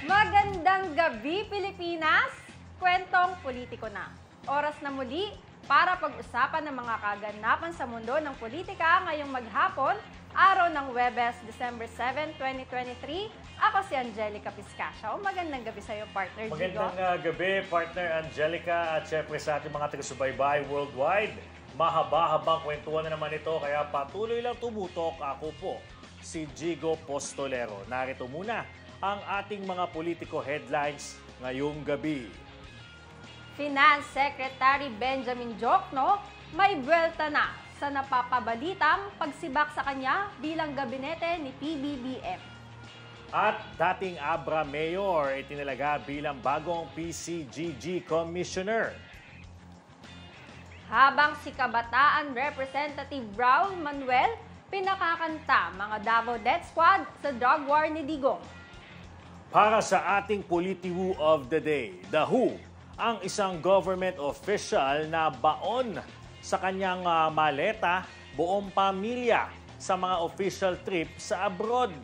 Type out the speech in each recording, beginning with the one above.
Magandang gabi, Pilipinas! Kwentong politiko na. Oras na muli para pag-usapan ng mga kaganapan sa mundo ng politika ngayong maghapon, araw ng Huwebes, December 7, 2023. Ako si Angelica Piscasio. Magandang gabi sa iyo, partner Gigo. Magandang gabi, partner Angelica. At syempre sa ating mga taga-subaybay worldwide, mahaba-habang kwentuhan na naman ito, kaya patuloy lang tumutok. Ako po, si Gigo Postolero. Narito muna ang ating mga politiko headlines ngayong gabi. Finance Secretary Benjamin Diokno may buwelta na sa napapabalitang pagsibak sa kanya bilang gabinete ni PBBM. At dating Abra Mayor itinalaga bilang bagong PCGG Commissioner. Habang si Kabataan Representative Raul Manuel pinakakanta mga Davao Death Squad sa drug war ni Digong. Para sa ating Politiwu of the Day, The Who, ang isang government official na baon sa kanyang maleta, buong pamilya sa mga official trip sa abroad.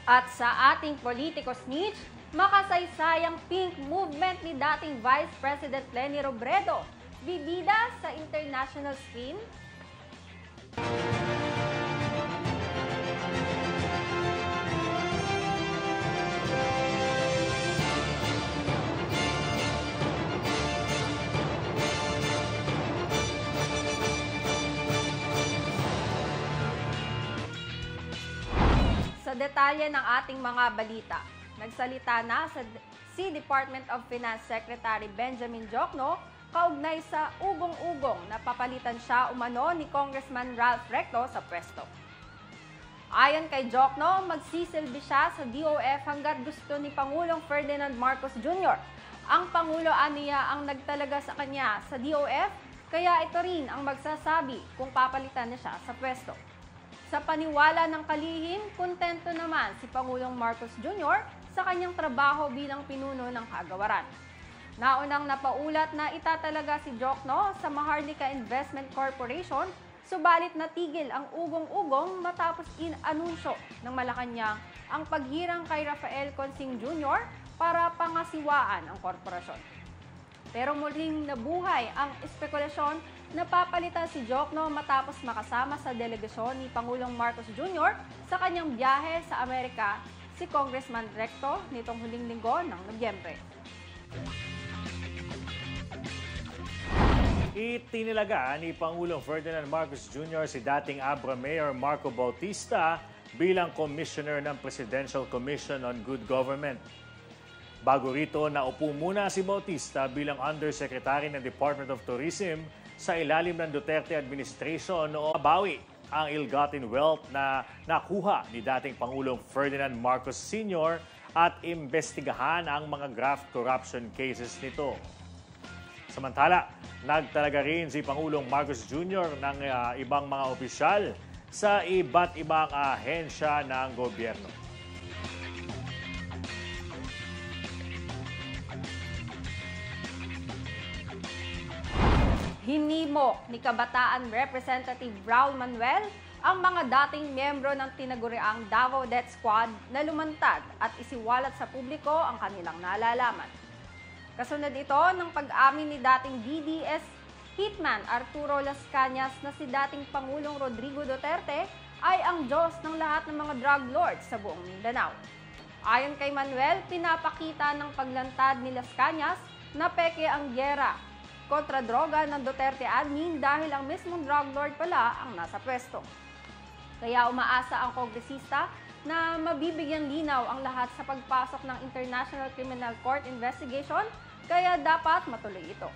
At sa ating politiko snitch, makasaysayang pink movement ni dating Vice President Leni Robredo, bibida sa international scene. Sa detalye ng ating mga balita, nagsalita na si Department of Finance Secretary Benjamin Diokno kaugnay sa ugong-ugong na papalitan siya umano ni Congressman Ralph Recto sa pwesto. Ayon kay Diokno, magsisilbi siya sa DOF hanggat gusto ni Pangulong Ferdinand Marcos Jr. Ang Pangulo aniya ang nagtalaga sa kanya sa DOF, kaya ito rin ang magsasabi kung papalitan niya siya sa pwesto. Sa paniwala ng kalihim, kontento naman si Pangulong Marcos Jr. sa kanyang trabaho bilang pinuno ng kagawaran. Naunang napaulat na itatalaga si Diokno sa Maharlika Investment Corporation, subalit natigil ang ugong-ugong matapos inanunsyo ng Malacanang ang paghirang kay Rafael Consing Jr. para pangasiwaan ang korporasyon. Pero muling nabuhay ang espekulasyon na papalitan si Diokno matapos makasama sa delegasyon ni Pangulong Marcos Jr. sa kanyang biyahe sa Amerika si Congressman Recto nitong huling linggo ng Nobyembre. Itinilaga ni Pangulong Ferdinand Marcos Jr. si dating Abra Mayor Marco Bautista bilang Commissioner ng Presidential Commission on Good Government. Bago rito, naupo muna si Bautista bilang Undersecretary ng Department of Tourism sa ilalim ng Duterte administration noong bawi ang ill-gotten wealth na nakuha ni dating Pangulong Ferdinand Marcos Sr. at imbestigahan ang mga graft corruption cases nito. Samantala, nagtalaga rin si Pangulong Marcos Jr. ng ibang mga opisyal sa iba't ibang ahensya ng gobyerno. Hinimok ni Kabataan Representative Raul Manuel ang mga dating miyembro ng tinaguriang Davao Death Squad na lumantad at isiwalat sa publiko ang kanilang nalalaman. Kasunod ito ng pag-amin ni dating DDS Hitman Arturo Las Cañas na si dating Pangulong Rodrigo Duterte ay ang Diyos ng lahat ng mga drug lords sa buong Mindanao. Ayon kay Manuel, pinapakita ng paglantad ni Las Cañas na peke ang gyera kontra droga ng Duterte admin dahil ang mismong drug lord pala ang nasa pwesto. Kaya umaasa ang kongresista na mabibigyan linaw ang lahat sa pagpasok ng International Criminal Court investigation, kaya dapat matuloy ito.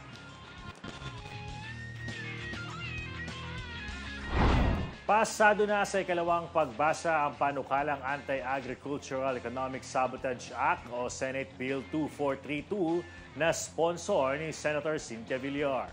Pasado na sa ikalawang pagbasa ang panukalang Anti-Agricultural Economic Sabotage Act o Senate Bill 2432 na sponsor ni Senator Cynthia Villar.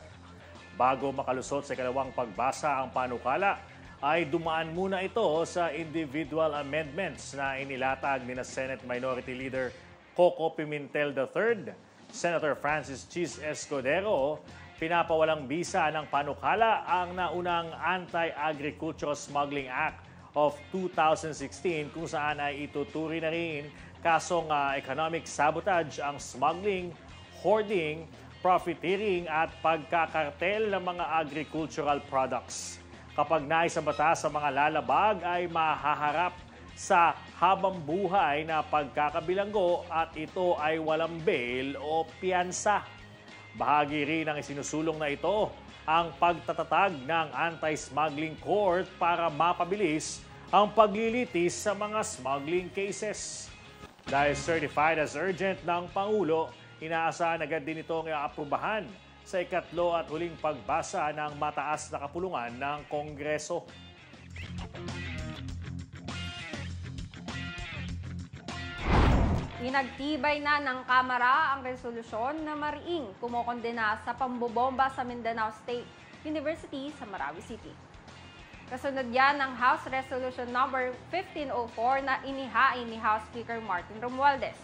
Bago makalusot sa ikalawang pagbasa ang panukala, ay dumaan muna ito sa individual amendments na inilatag ni Senate Minority Leader Coco Pimentel III, Senator Francis Chis Escudero, pinapawalang bisa ng panukala ang naunang Anti-Agricultural Smuggling Act of 2016 kung saan ay ituturi na rin kasong economic sabotage ang smuggling, hoarding, profiteering at pagkakartel ng mga agricultural products. Kapag naisabata sa mga lalabag ay mahaharap sa habang buhay na pagkakabilanggo at ito ay walang bail o piyansa. Bahagi rin ng isinusulong na ito ang pagtatatag ng anti-smuggling court para mapabilis ang paglilitis sa mga smuggling cases. Dahil certified as urgent ng Pangulo, inaasahan agad din itong iaprubahan sa ikatlo at huling pagbasa ng mataas na kapulungan ng Kongreso. Inagtibay na ng Kamara ang resolusyon na mariing kumokondena sa pambobomba sa Mindanao State University sa Marawi City. Kasunod yan ng House Resolution number 1504 na inihain ni House Speaker Martin Romualdez.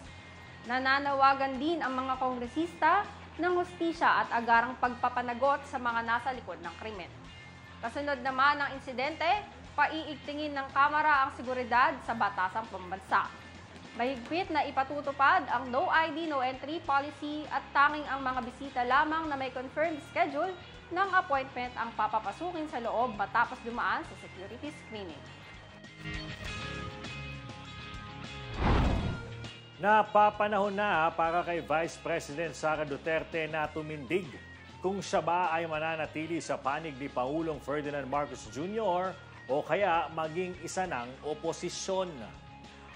Nananawagan din ang mga kongresista ng hustisya at agarang pagpapanagot sa mga nasa likod ng krimen. Kasunod naman ng insidente, paiigtingin ng Kamara ang seguridad sa batasang pambansa. Mahigpit na ipatutupad ang no ID, no entry policy at tanging ang mga bisita lamang na may confirmed schedule ng appointment ang papapasukin sa loob matapos dumaan sa security screening. Napapanahon na para kay Vice President Sara Duterte na tumindig kung siya ba ay mananatili sa panig ni Pangulong Ferdinand Marcos Jr. o kaya maging isa ng oposisyon.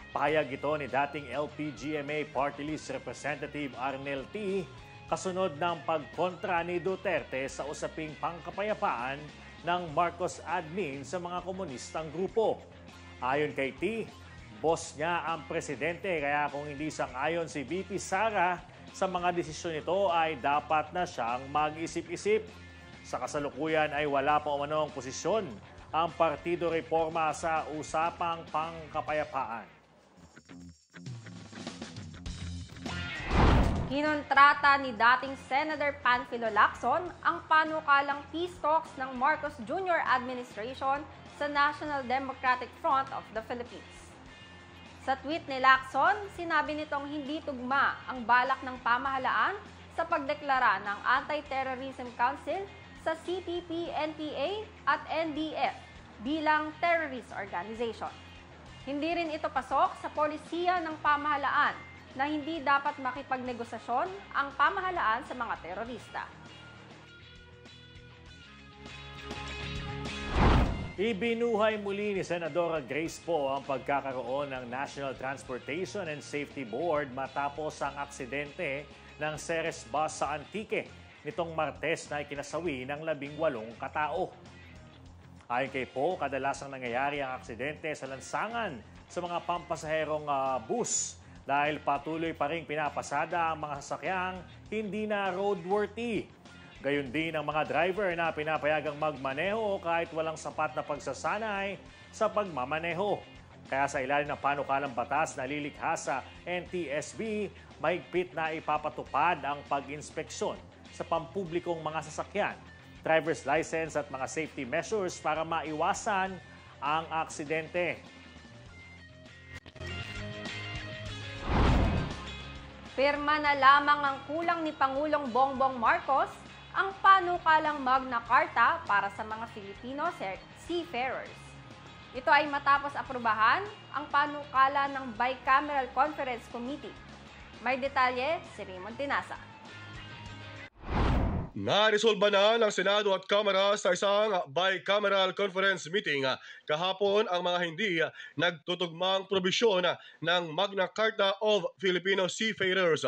Pahayag ito ni dating LPGMA Party List Representative Arnel T. kasunod ng pagkontra ni Duterte sa usaping pangkapayapaan ng Marcos admin sa mga komunistang grupo. Ayon kay T, boss niya ang presidente kaya kung hindi sang-ayon si VP Sara sa mga desisyon nito ay dapat na siyang mag-isip-isip. Sa kasalukuyan ay wala pa umanong posisyon ang Partido Reforma sa usapang pangkapayapaan. Kinontrata ni dating Senator Panfilo Lacson ang panukalang peace talks ng Marcos Jr. administration sa National Democratic Front of the Philippines. Sa tweet ni Lacson, sinabi nitong hindi tugma ang balak ng pamahalaan sa pagdeklara ng Anti-Terrorism Council sa CPP, NPA at NDF bilang terrorist organization. Hindi rin ito pasok sa polisiya ng pamahalaan na hindi dapat makipagnegosasyon ang pamahalaan sa mga terorista. Ibinuhay muli ni Senadora Grace Poe ang pagkakaroon ng National Transportation and Safety Board matapos ang aksidente ng Ceres bus sa Antique nitong Martes na ikinasawi ng 18 katao. Ayon kay Poe, kadalasang nangyayari ang aksidente sa lansangan sa mga pampasaherong bus dahil patuloy pa ring pinapasada ang mga sasakyang hindi na roadworthy. Gayon din ang mga driver na pinapayagang magmaneho kahit walang sapat na pagsasanay sa pagmamaneho. Kaya sa ilalim ng panukalang batas na lilikha sa NTSB, mahigpit na ipapatupad ang pag-inspeksyon sa pampublikong mga sasakyan, driver's license at mga safety measures para maiwasan ang aksidente. Pirma na lamang ang kulang ni Pangulong Bongbong Marcos ang panukalang Magna Carta para sa mga Filipino seafarers. Ito ay matapos aprubahan ang panukala ng Bicameral Conference Committee. May detalye si Raymond Tinasa. Naresolba na ng Senado at Kamara sa isang bicameral conference meeting kahapon ang mga hindi nagtutugmang probisyon ng Magna Carta of Filipino Seafarers.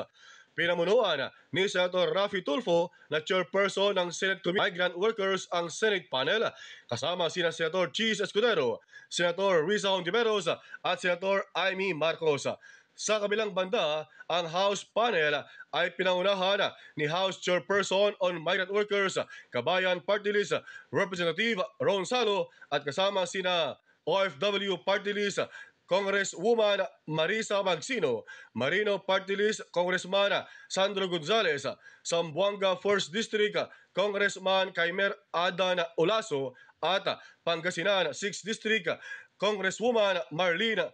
Pinamunuan ni Senator Raffy Tulfo na chairperson ng Senate Committee on Migrant Workers ang Senate panel kasama sina Senator Cheese Escudero, Senator Risa Hontiveros at Senator Amy Marcos. Sa kabilang banda, ang House panel ay pinangunahan ni House Chairperson on Migrant Workers, Kabayan Party List Representative Ron Salo at kasama sina OFW Party List Congresswoman Marisa Magsino, Marino Party List Congressman Sandro Gonzales, Zamboanga 1st District Congressman Kaimer Adan Olaso at Pangasinan 6th District Congresswoman Marlene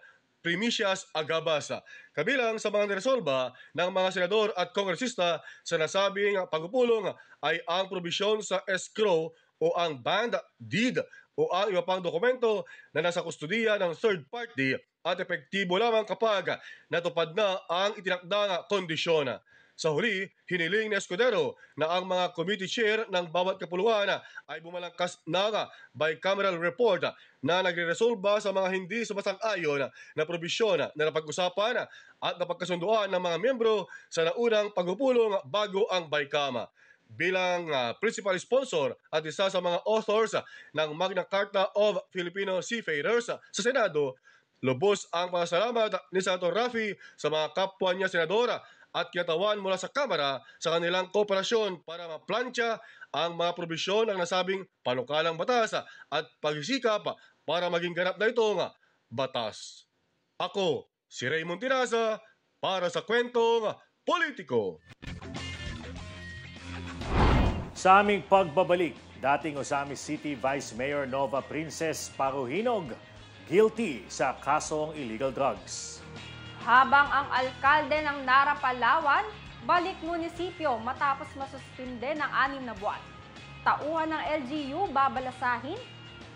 Primicias Agabas. Kabilang sa mga niresolba ng mga senador at kongresista sa nasabing pagpupulong ay ang probisyon sa escrow o ang bond deed o ang iba pang dokumento na nasa kustudiya ng third party at epektibo lamang kapag natupad na ang itinakdang kondisyon. Sa huli, hiniling ni Escudero na ang mga committee chair ng bawat kapuluan ay bumalangkas ng bicameral report na nagre-resolba sa mga hindi sumasang-ayon na probisyon na napag-usapan at napagkasunduan ng mga miyembro sa naunang pagpupulong bago ang BICAM. Bilang principal sponsor at isa sa mga authors ng Magna Carta of Filipino Seafarers sa Senado, lubos ang pasalamat ni Senator Raffy sa mga kapwa niya senadora at kinatawan mula sa Kamara sa kanilang kooperasyon para maplantya ang mga probisyon ng nasabing panukalang batas at pagsisikap para maging ganap na itong batas. Ako, si Raymond Tinaza, para sa Kwentong Politiko. Sa aming pagbabalik, dating Osamis City Vice Mayor Nova Princess Paruhinog, guilty sa kasong illegal drugs. Habang ang alkalde ng Nara, Palawan, balik munisipyo matapos masuspinde ng 6 na buwan. Tauhan ng LGU babalasahin?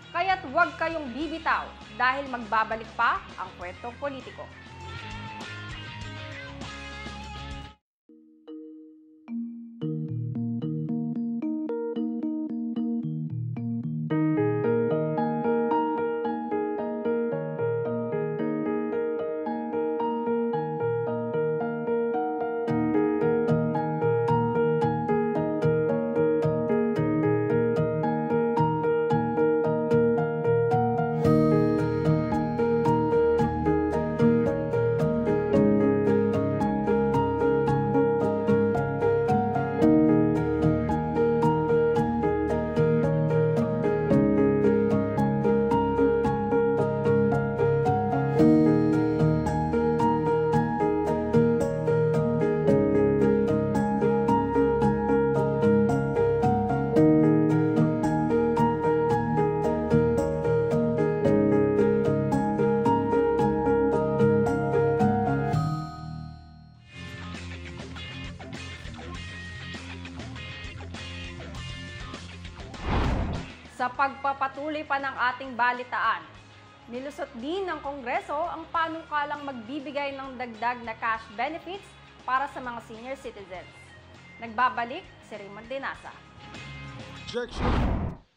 Kaya't huwag kayong bibitaw dahil magbabalik pa ang Kwentong Politiko. Sa pagpapatuloy pa ng ating balitaan, nilusot din ng Kongreso ang panukalang magbibigay ng dagdag na cash benefits para sa mga senior citizens. Nagbabalik si Raymond Tinaza.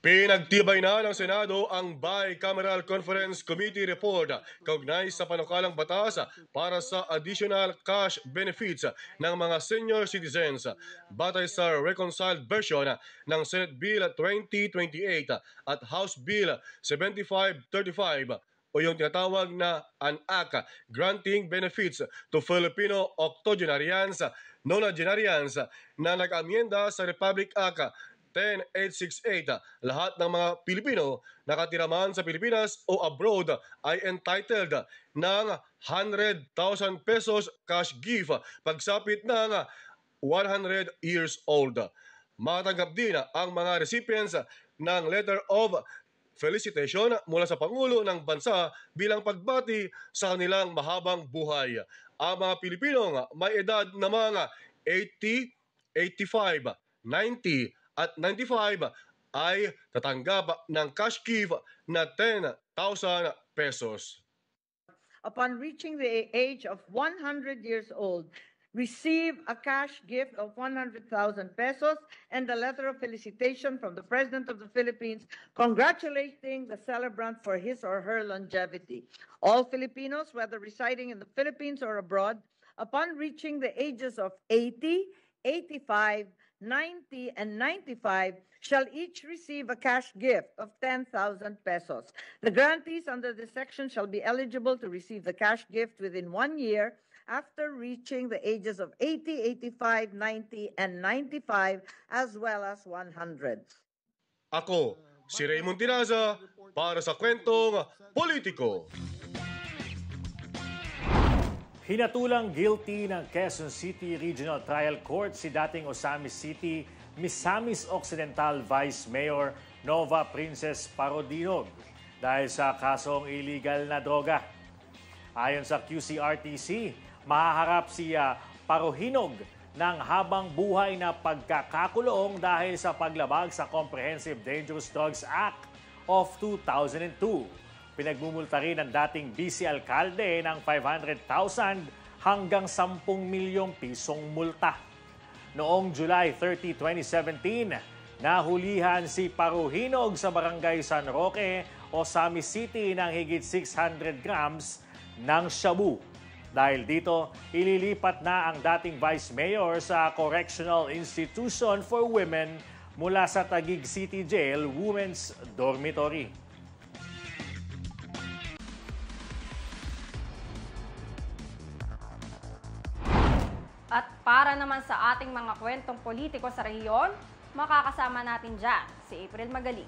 Pinagtibay na ng Senado ang Bicameral Conference Committee report kaugnay sa panukalang batas para sa additional cash benefits ng mga senior citizens batay sa reconciled version ng Senate Bill 2028 at House Bill 7535 o yung tinatawag na an Act granting benefits to Filipino octogenarians, nonagenarians na nag-amyenda sa Republic Act 10868, lahat ng mga Pilipino nakatira man sa Pilipinas o abroad ay entitled ng 100,000 pesos cash gift pagsapit ng 100 years old. Matanggap din ang mga recipients ng letter of felicitation mula sa Pangulo ng Bansa bilang pagbati sa kanilang mahabang buhay. Ang mga Pilipinong may edad na mga 80, 85, 90, at 95 ay tatanggap ng cash gift na 10,000 pesos. Upon reaching the age of 100 years old, receive a cash gift of 100,000 pesos and a letter of felicitation from the President of the Philippines congratulating the celebrant for his or her longevity. All Filipinos, whether residing in the Philippines or abroad, upon reaching the ages of 80, 85, 90, and 95 shall each receive a cash gift of 10,000 pesos. The grantees under this section shall be eligible to receive the cash gift within 1 year after reaching the ages of 80, 85, 90, and 95, as well as 100. Ako, si Raymond Tinaza, para sa Kwentong Politiko. Hinatulang guilty ng Quezon City Regional Trial Court si dating Osamis City, Misamis Occidental Vice Mayor Nova Princess Paruhinog dahil sa kasong illegal na droga. Ayon sa QCRTC, mahaharap si Paruhinog ng habang buhay na pagkakakulong dahil sa paglabag sa Comprehensive Dangerous Drugs Act of 2002. Pinagmumulta rin ang dating vice alkalde ng 500,000 hanggang 10 milyong pisong multa. Noong July 30, 2017, nahulihan si Paruhinog sa barangay San Roque, Osamis City ng higit 600 grams ng shabu. Dahil dito, ililipat na ang dating Vice Mayor sa Correctional Institution for Women mula sa Taguig City Jail Women's Dormitory. At para naman sa ating mga kwentong politiko sa rehiyon, makakasama natin dyan si April Magaling.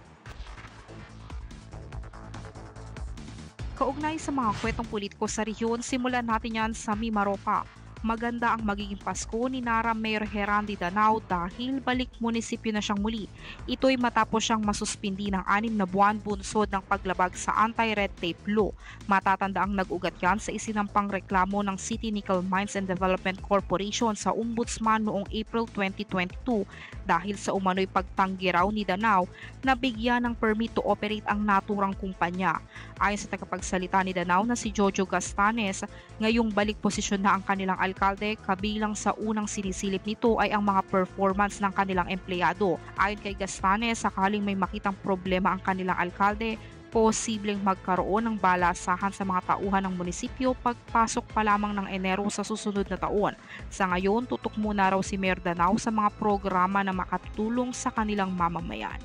Kaugnay sa mga kwentong politiko sa rehiyon, simulan natin yan sa Mimaropa. Maganda ang magiging Pasko ni Nara Mayor Herandi Danao dahil balik munisipyo na siyang muli. Ito'y matapos siyang masuspindi ng 6 na buwan bunsod ng paglabag sa anti-red tape law. Matatanda ang nag-ugat yan sa isinampang reklamo ng City Nickel Mines and Development Corporation sa Ombudsman noong April 2022 dahil sa umano'y pagtanggi raw ni Danao na bigyan ng permit to operate ang naturang kumpanya. Ayon sa tagapagsalita ni Danao na si Jojo Gastanes, ngayong balik posisyon na ang kanilang alkalde, kabilang sa unang sinisilip nito ay ang mga performance ng kanilang empleyado. Ayon kay Gastanes, sakaling may makitang problema ang kanilang alkalde, posibleng magkaroon ng balasahan sa mga tauhan ng munisipyo pagpasok pa lamang ng Enero sa susunod na taon. Sa ngayon, tutok muna raw si Mayor Danao sa mga programa na makatutulong sa kanilang mamamayan.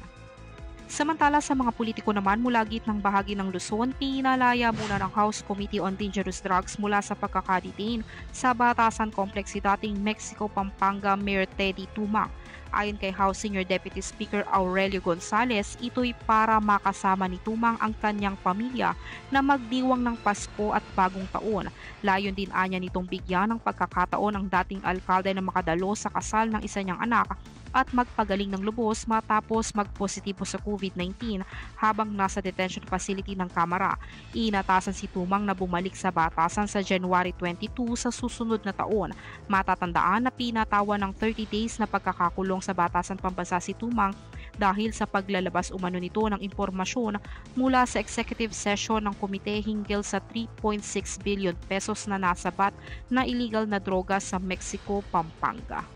Samantala sa mga politiko naman mula gitnang bahagi ng Luzon, pinalaya muna ng House Committee on Dangerous Drugs mula sa pagkakaditain sa Batasan Complex si dating Mexico Pampanga Mayor Teddy Tumang. Ayon kay House Senior Deputy Speaker Aurelio Gonzales, ito'y para makasama ni Tumang ang kanyang pamilya na magdiwang ng Pasko at Bagong Taon. Layon din anya nitong bigyan ng pagkakataon ang dating alkalde na makadalo sa kasal ng isa niyang anak at magpagaling ng lubos matapos magpositibo sa COVID-19 habang nasa detention facility ng Kamara. Inatasan si Tumang na bumalik sa Batasan sa January 22 sa susunod na taon. Matatandaan na pinatawan ng 30 days na pagkakakulong sa Batasan Pambansa si Tumang dahil sa paglalabas umano nito ng impormasyon mula sa executive session ng komite hinggil sa 3.6 billion pesos na nasabat na illegal na droga sa Mexico, Pampanga.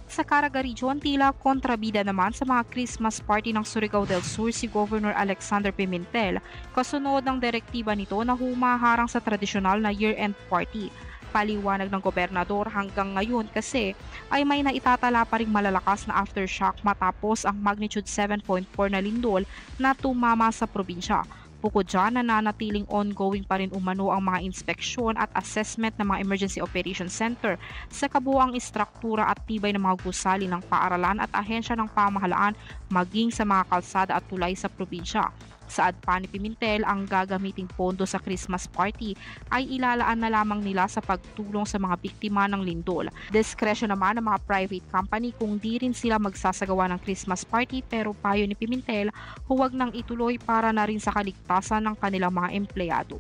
Sa Caraga Region, tila kontrabida naman sa mga Christmas party ng Surigao del Sur si Governor Alexander Pimentel kasunod ng direktiba nito na humaharang sa tradisyonal na year-end party. Paliwanag ng gobernador hanggang ngayon kasi ay may naitatala pa ring malalakas na aftershock matapos ang magnitude 7.4 na lindol na tumama sa probinsya. Bukod dyan, nananatiling ongoing pa rin umano ang mga inspeksyon at assessment ng mga Emergency Operations Center sa kabuuang istruktura at tibay ng mga gusali ng paaralan at ahensya ng pamahalaan maging sa mga kalsada at tulay sa probinsya. Saad pa ni Pimentel, ang gagamiting pondo sa Christmas party ay ilalaan na lamang nila sa pagtulong sa mga biktima ng lindol. Diskresyon naman ng mga private company kung di rin sila magsasagawa ng Christmas party pero payo ni Pimentel, huwag nang ituloy para na rin sa kaligtasan ng kanilang mga empleyado.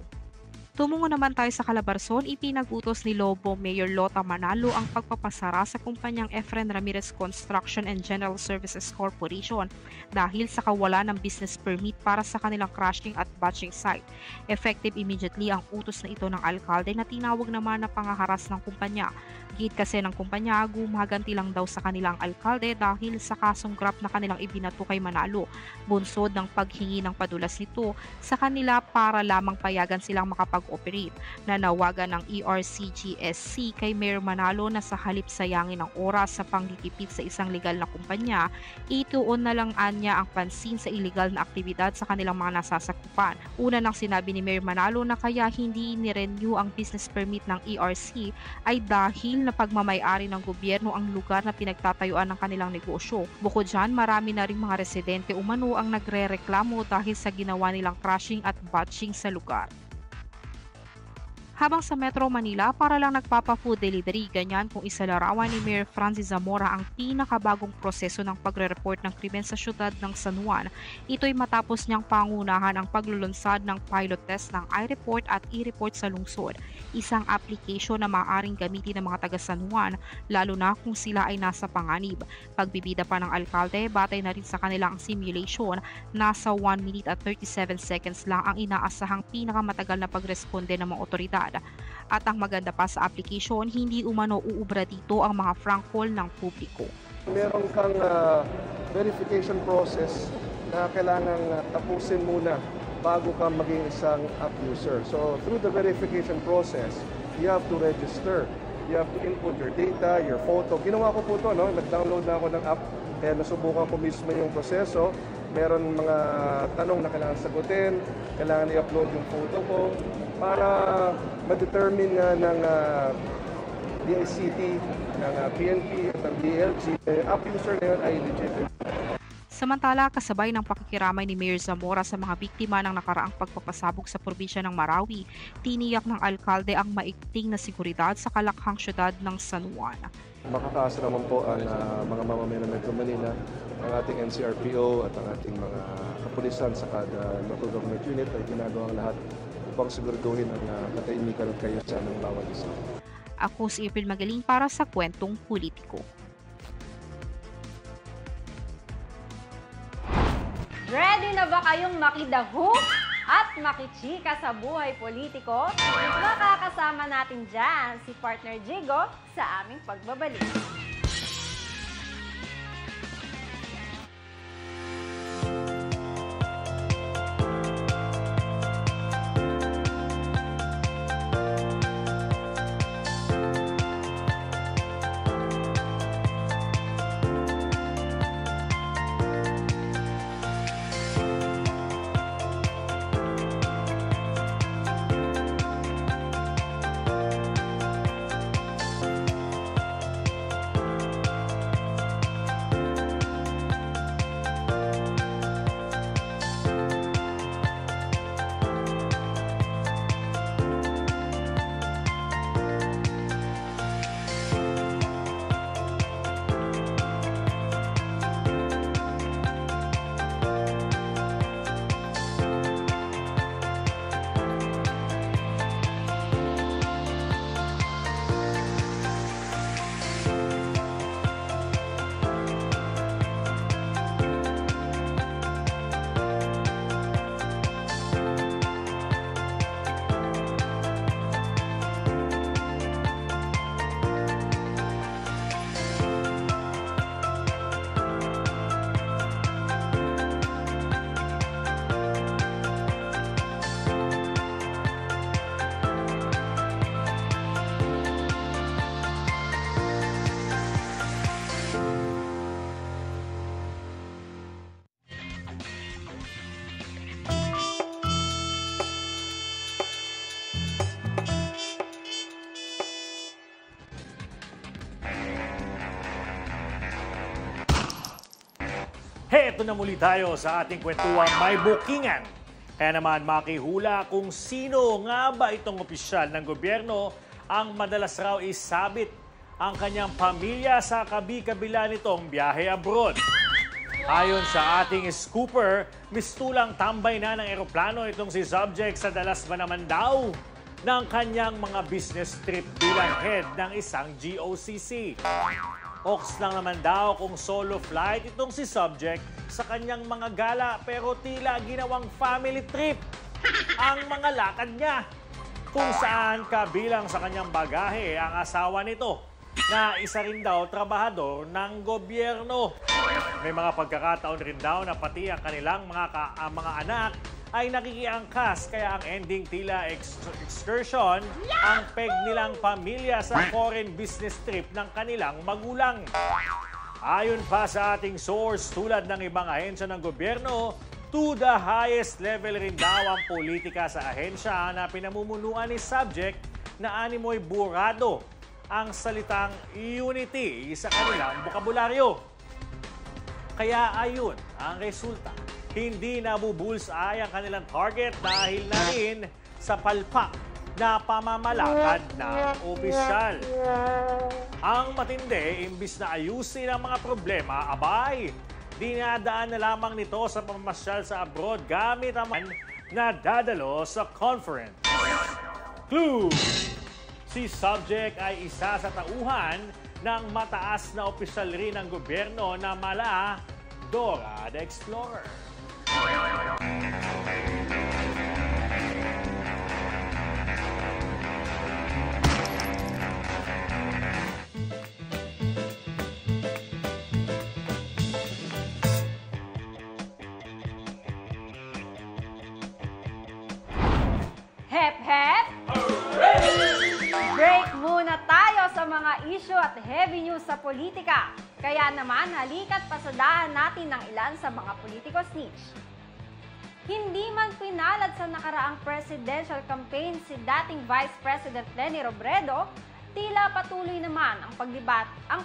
Tumungo naman tayo sa Calabarzon, ipinag-utos ni Lobo Mayor Lota Manalo ang pagpapasara sa kumpanyang Efren Ramirez Construction and General Services Corporation dahil sa kawalan ng business permit para sa kanilang crushing at batching site. Effective immediately ang utos na ito ng alkalde na tinawag naman na pangaharas ng kumpanya. Git kasi ng kumpanya, gumaganti lang daw sa kanilang alkalde dahil sa kasong graft na kanilang ibinato kay Manalo. Bunsod ng paghingi ng padulas nito sa kanila para lamang payagan silang makapag-operate. Nanawagan ng ERCGSC kay Mayor Manalo na sa halip sayangin ng oras sa panggigipit sa isang legal na kumpanya, ituon na lang anya ang pansin sa illegal na aktibidad sa kanilang mga nasasakupan. Una nang sinabi ni Mayor Manalo na kaya hindi ni-renew ang business permit ng ERC ay dahil na pagmamay-ari ng gobyerno ang lugar na pinagtatayuan ng kanilang negosyo. Bukod dyan, marami na ring mga residente umano ang nagre-reklamo dahil sa ginawa nilang crushing at batching sa lugar. Habang sa Metro Manila, para lang nagpapa-food delivery, ganyan kung isalarawan ni Mayor Francis Zamora ang pinakabagong proseso ng pagre-report ng krimen sa syudad ng San Juan. Ito'y matapos niyang pangunahan ang paglulunsad ng pilot test ng iReport at e-report sa lungsod, isang application na maaaring gamitin ng mga taga San Juan, lalo na kung sila ay nasa panganib. Pagbibida pa ng alkalde, batay na rin sa kanilang simulation, nasa 1 minute at 37 seconds lang ang inaasahang pinakamatagal na pagresponde ng mga otoridad. At ang maganda pa sa application, hindi umano uubra dito ang mga frank call ng publiko. Meron kang verification process na kailangan tapusin muna bago ka maging isang app user. So through the verification process, you have to register. You have to input your data, your photo. Ginawa ko po ito, no? Nag-download na ako ng app, kaya nasubukan ko mismo yung proseso. Meron mga tanong na kailangan sagutin, kailangan i-upload yung photo ko para ma-determine ng DICT, ng PNP at ng DLG, app user na yun ay legitimate. Samantala, kasabay ng pakikiramay ni Mayor Zamora sa mga biktima ng nakaraang pagpapasabog sa probinsya ng Marawi, tiniyak ng alkalde ang maigting na seguridad sa kalakhang syudad ng San Juan. Makakaasa naman po ang mga mamamayan ng Metro Manila, ang ating NCRPO at ang ating mga kapulisan sa kada local government unit ay ginagawa ang lahat upang siguraduhin ang katahimikan at kaayusan ng bawat isa. Ako si April Magaling para sa Kwentong Politiko. Ready na ba kayong makidahu at makichika sa buhay politiko? Makakasama natin dyan si Partner Jigo sa aming pagbabalik. Heto na muli tayo sa ating kwentuang may bukingan. Kaya naman makihula kung sino nga ba itong opisyal ng gobyerno ang madalas raw isabit ang kanyang pamilya sa kabi-kabila nitong biyahe abroad. Ayon sa ating scooper, mistulang tambay na ng eroplano itong si subject sa Dallas ba naman daw ng kanyang mga business trip bilang head ng isang GOCC. Ox lang naman daw kung solo flight itong si subject sa kanyang mga gala pero tila ginawang family trip ang mga lakad niya. Kung saan kabilang sa kanyang bagahe ang asawa nito na isa rin daw trabahador ng gobyerno. May mga pagkakataon rin daw na pati ang kanilang mga anak ay nakikiangkas kaya ang ending tila excursion ang peg nilang pamilya sa foreign business trip ng kanilang magulang. Ayon pa sa ating source, tulad ng ibang ahensya ng gobyerno, to the highest level rin daw ang politika sa ahensya na pinamumunuan ni subject na animoy burado ang salitang unity sa kanilang bokabularyo. Kaya ayun ang resulta. Hindi nabubulsay ang kanilang target dahil na rin sa palpak na pamamalakad ng opisyal. Ang matindi, imbis na ayusin ang mga problema, abay, dinadaan na lamang nito sa pamamasyal sa abroad gamit ang na dadalo sa conference. Clue! Si Subject ay isa sa tauhan ng mataas na opisyal rin ng gobyerno na mala Dora the Explorer. Hep, hep! Break muna tayo sa mga issue at heavy news sa politika. Kaya naman, halika't pasadahan natin ng ilan sa mga politiko snitch. Hindi man pinalad sa nakaraang presidential campaign si dating Vice President Leni Robredo, tila patuloy naman ang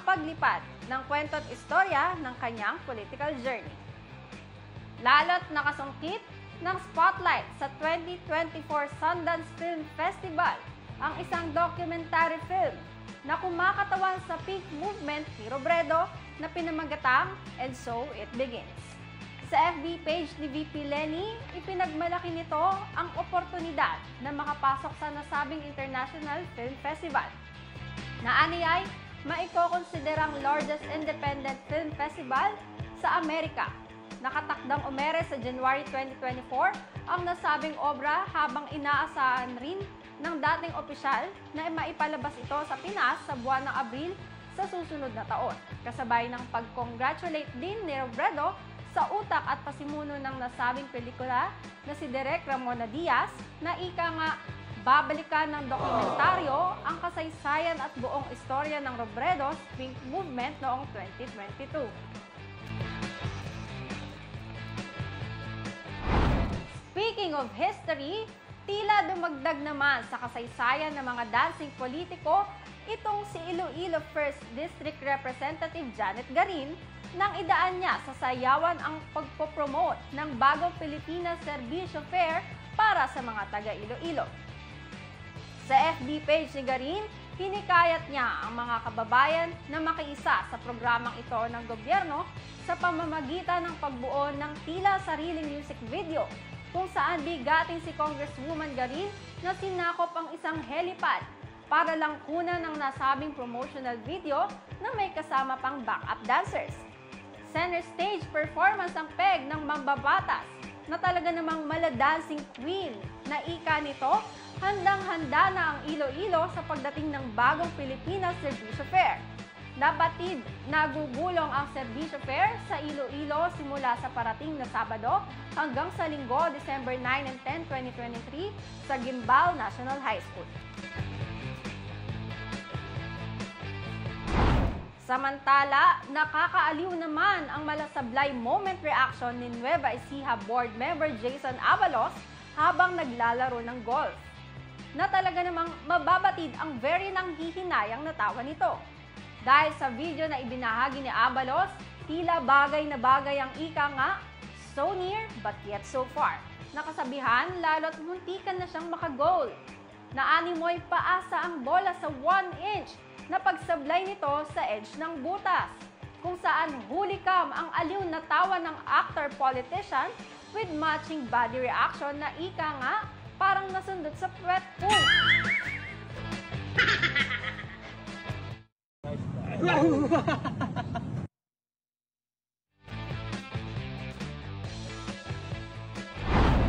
paglipad ng kwento at istorya ng kanyang political journey. Lalo't nakasungkit ng spotlight sa 2024 Sundance Film Festival ang isang documentary film na kumakatawan sa peak movement ni Robredo na pinamagatang And So It Begins. Sa FB page ni VP Leni, ipinagmalaki nito ang oportunidad na makapasok sa nasabing International Film Festival na aniyay maikokonsiderang largest independent film festival sa Amerika. Nakatakdang umere sa January 2024 ang nasabing obra habang inaasahan rin ng dating opisyal na maipalabas ito sa Pinas sa buwan ng Abril sa susunod na taon. Kasabay ng pag-congratulate din ni Robredo sa utak at pasimuno ng nasabing pelikula na si Direk Ramona Diaz na ika nga babalikan ng dokumentaryo ang kasaysayan at buong istorya ng Robredo's Pink Movement noong 2022. Speaking of history, tila dumagdag naman sa kasaysayan ng mga dancing politiko itong si Iloilo 1st District Representative Janet Garin nang idaan niya sa sayawan ang pagpopromote ng bagong Pilipinas Servicio Fair para sa mga taga-Iloilo. Sa FB page ni Garin, hinikayat niya ang mga kababayan na makiisa sa programang ito ng gobyerno sa pamamagitan ng pagbuo ng tila sariling music video kung saan bigating si Congresswoman Garin na sinakop ang isang helipad para lang kunan ng nasabing promotional video na may kasama pang backup dancers. Center stage performance ang peg ng mambabatas na talaga namang maladancing queen na ika nito, handang-handa na ang Iloilo sa pagdating ng bagong Pilipinas Servicio Fair. Napatid na gugulong ang Servicio Fair sa Iloilo simula sa parating na Sabado hanggang sa Linggo, December 9 and 10, 2023 sa Gimbal National High School. Samantala, nakakaaliw naman ang malasablay moment reaction ni Nueva Ecija board member Jason Avalos habang naglalaro ng golf, na talaga namang mababatid ang very nanghihinayang na tawa nito. Dahil sa video na ibinahagi ni Avalos, tila bagay na bagay ang ika nga, so near but yet so far. Nakasabihan, lalo't muntikan na siyang makagoal. Naanimoy paasa ang bola sa 1 inch na pagsablay nito sa edge ng butas, kung saan huli kam ang aliw na tawa ng actor-politician with matching body reaction na ika nga parang nasundot sa puwet pool.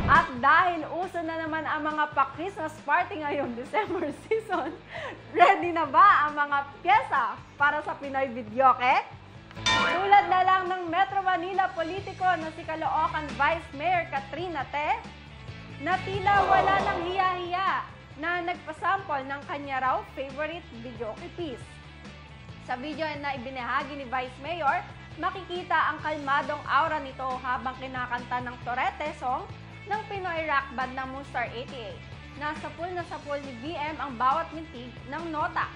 At dahil uso na naman ang mga pa-Christmas party ngayong December season, ready na ba ang mga pyesa para sa Pinoy Videoke? Tulad na lang ng Metro Manila politiko na si Caloocan Vice Mayor Katrina Te, na tila wala ng hiya-hiya na nagpasample ng kanya raw favorite videoke piece. Sa video na ibinahagi ni Vice Mayor, makikita ang kalmadong aura nito habang kinakanta ng Torete song ng Pinoy rock band ng Moonstar 88. Nasapul na sapul ni BM ang bawat mintig ng nota.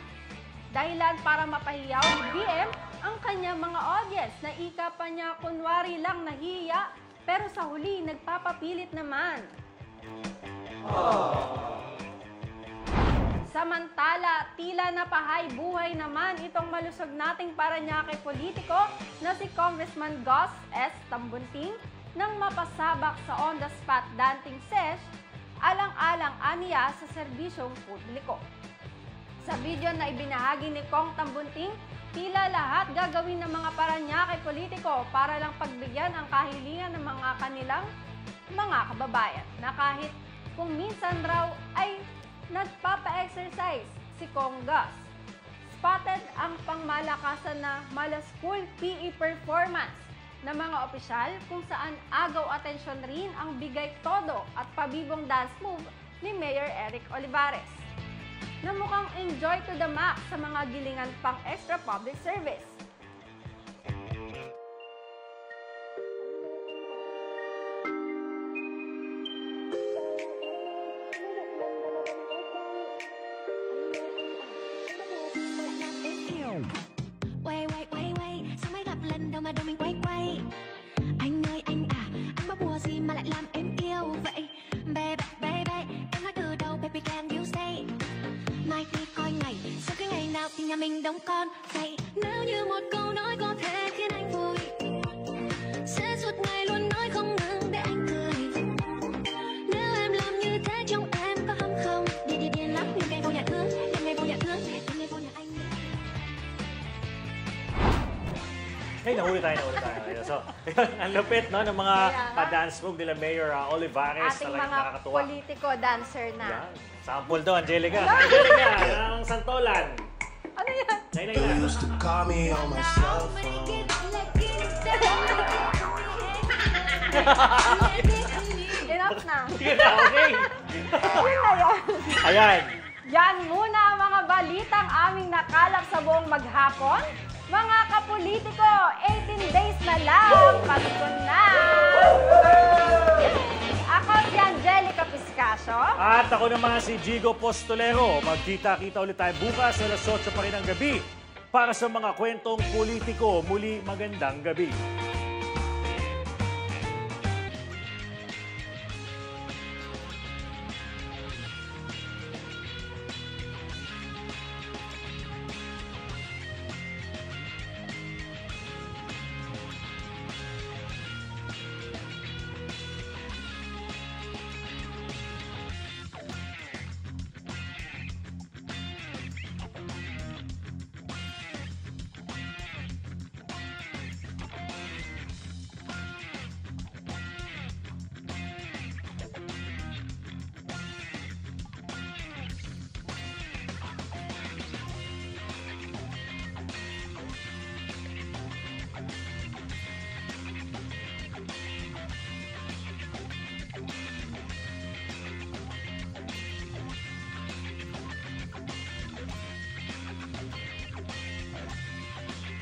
Dahilan para mapahiyaw ni BM ang kanyang mga audience na ika pa niya kunwari lang nahiya pero sa huli nagpapapilit naman. tila napahay buhay naman itong malusog nating Parañaque politiko na si Congressman Gus S. Tambunting nang mapasabak sa on-the-spot dancing sesh, alang-alang aniya sa serbisyong publiko. Sa video na ibinahagi ni Kong Tambunting, tila lahat gagawin ng mga Parañaque politiko para lang pagbigyan ang kahilingan ng mga kanilang mga kababayan na kahit kung minsan raw ay nagpapa-exercise si Kong Gus. Spotted ang pangmalakasan na mala-school PE performance ng mga opisyal kung saan agaw atensyon rin ang bigay todo at pabibong dance move ni Mayor Eric Olivares na mukhang enjoy to the max sa mga gilingan pang extra public service. Quay, sao mới gặp lần đầu mà đôi mình quay. Anh ơi anh à, anh bắt bùa gì mà lại làm em yêu vậy? Baby, em nói từ đầu, baby can you stay? Mai đi coi ngày, sau cái ngày nào thì nhà mình đóng con vậy? Nếu như một câu nói có thể khiến anh vui, sẽ suốt ngày luôn nói không ngừng để anh cười. Nếu em làm như thế trong em có hâm không? Điên lắm, nhưng ngày vô nhà thương, em ngày vô nhà thương, em ngày vô nhà anh. Hey, nahuli tayo. So, ang lupit no, ng mga dance move nila Mayor Olivares. Ating Talagang mga nakakatuwa. politiko dancer na. Yan. Sample to, Angelica. Angelica, ng Santolan. Ano yan? Nay. Used to call me on my cell phone. Enough na. Sige na, okay. Yun na yan. Ayan. Yan muna ang mga balitang aming nakalap sa buong maghapon. Mga kapolitiko, 18 days na lang, Pasko na! Ako si Angelica Piscasio. At ako naman si Jigo Postolero. Magkita-kita ulit tayo bukas alas 8 pa rin ang gabi para sa mga kwentong politiko. Muli magandang gabi.